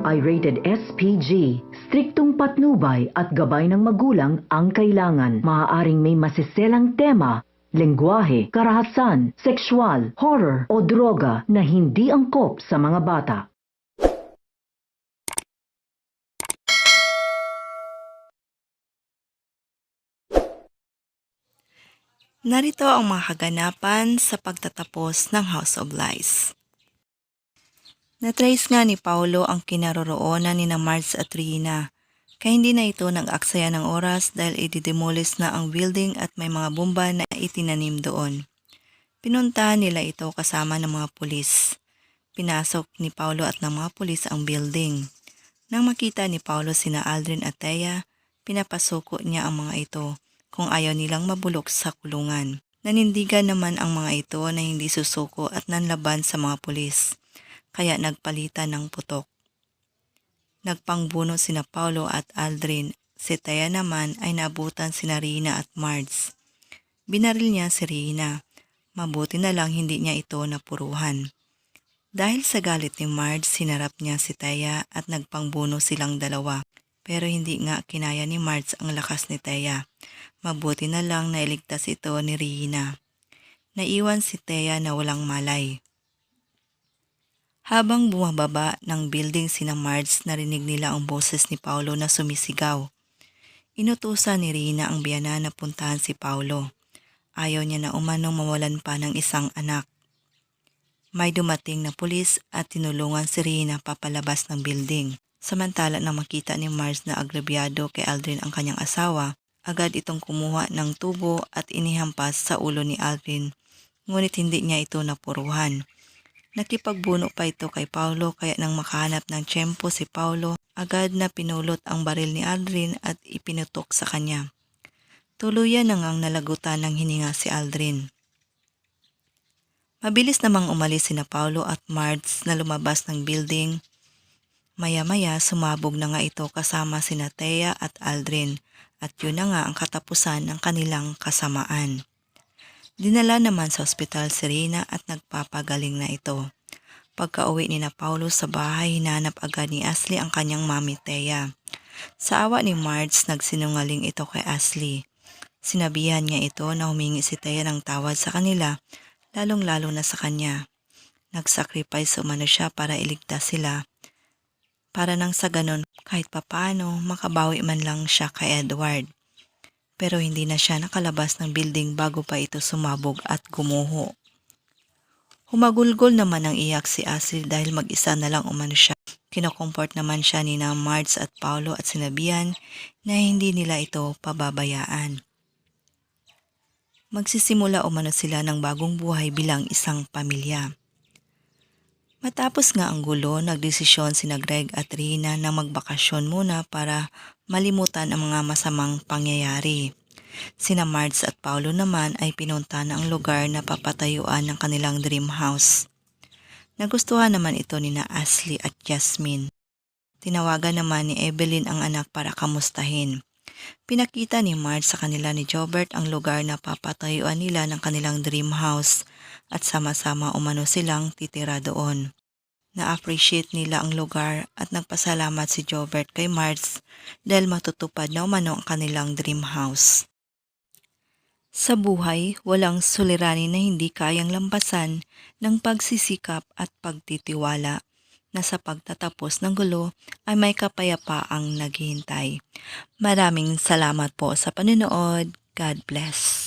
ay rated SPG. Striktong patnubay at gabay ng magulang ang kailangan. Maaaring may masiselang tema, lengguwahe, karahasan, sexual, horror o droga na hindi angkop sa mga bata. Narito ang mga kaganapan sa pagtatapos ng House of Lies. Natrace nga ni Paulo ang kinaroroonan ni Marge at Rina, kaya hindi na ito nag-aksaya ng oras dahil ididemolish na ang building at may mga bomba na itinanim doon. Pinuntahan nila ito kasama ng mga pulis. Pinasok ni Paulo at ng mga pulis ang building. Nang makita ni Paulo sina Aldrin at Thea, pinapasuko niya ang mga ito kung ayaw nilang mabulok sa kulungan. Nanindigan naman ang mga ito na hindi susuko at nanlaban sa mga pulis, kaya nagpalitan ng putok. Nagpangbuno sina Paulo at Aldrin. Si Thea naman ay naabutan sina Rina at Marge. Binaril niya si Rina. Mabuti na lang hindi niya ito napuruhan. Dahil sa galit ni Marge, sinarap niya si Thea at nagpangbuno silang dalawa. Pero hindi nga kinaya ni Marge ang lakas ni Thea. Mabuti na lang nailigtas ito ni Rina. Naiwan si Thea na walang malay. Habang bumababa ng building sina Marge, narinig nila ang boses ni Paulo na sumisigaw. Inutusan ni Rina ang biyana na puntahan si Paulo. Ayaw niya na umanong mawalan pa ng isang anak. May dumating na pulis at tinulungan si Rina papalabas ng building. Samantala nang makita ni Marge na agrabyado kay Aldrin ang kanyang asawa, agad itong kumuha ng tubo at inihampas sa ulo ni Aldrin, ngunit hindi niya ito napuruhan. Nakipagbuno pa ito kay Paulo kaya nang makahanap ng tiyempo si Paulo, agad na pinulot ang baril ni Aldrin at ipinutok sa kanya. Tuluyan na ngang nalagutan ng hininga si Aldrin. Mabilis namang umalis sina Paulo at Marge na lumabas ng building. Maya-maya sumabog na nga ito kasama sina Thea at Aldrin at yun na nga ang katapusan ng kanilang kasamaan. Dinala naman sa ospital si Rina at nagpapagaling na ito. Pagka-uwi ni na Paulo sa bahay, hinanap agad ni Ashley ang kanyang mami Thea. Sa awa ni Marge, nagsinungaling ito kay Ashley. Sinabihan niya ito na humingi si Thea ng tawad sa kanila, lalong-lalo na sa kanya. Nag-sacrifice umano siya para iligtas sila. Para nang sa ganon, kahit papano, makabawi man lang siya kay Edward. Pero hindi na siya nakalabas ng building bago pa ito sumabog at gumuho. Humagulgol naman ang iyak si Ashley dahil mag-isa na lang umano siya. Kinokomfort naman siya ni na Marge at Paulo at sinabihan na hindi nila ito pababayaan. Magsisimula umano sila ng bagong buhay bilang isang pamilya. Matapos nga ang gulo, nagdesisyon sina Greg at Rina na magbakasyon muna para malimutan ang mga masamang pangyayari. Sina Marge at Paulo naman ay pinunta na ang lugar na papatayuan ng kanilang dream house. Nagustuhan naman ito ni na Ashley at Jasmine. Tinawagan naman ni Evelyn ang anak para kamustahin. Pinakita ni Marge sa kanila ni Jobert ang lugar na papatayuan nila ng kanilang dream house at sama-sama umano silang titira doon. Na-appreciate nila ang lugar at nagpasalamat si Jobert kay Marge dahil matutupad na umano ang kanilang dream house. Sa buhay, walang suliranin na hindi kayang lampasan ng pagsisikap at pagtitiwala na sa pagtatapos ng gulo ay may kapayapaang naghihintay. Maraming salamat po sa panonood. God bless.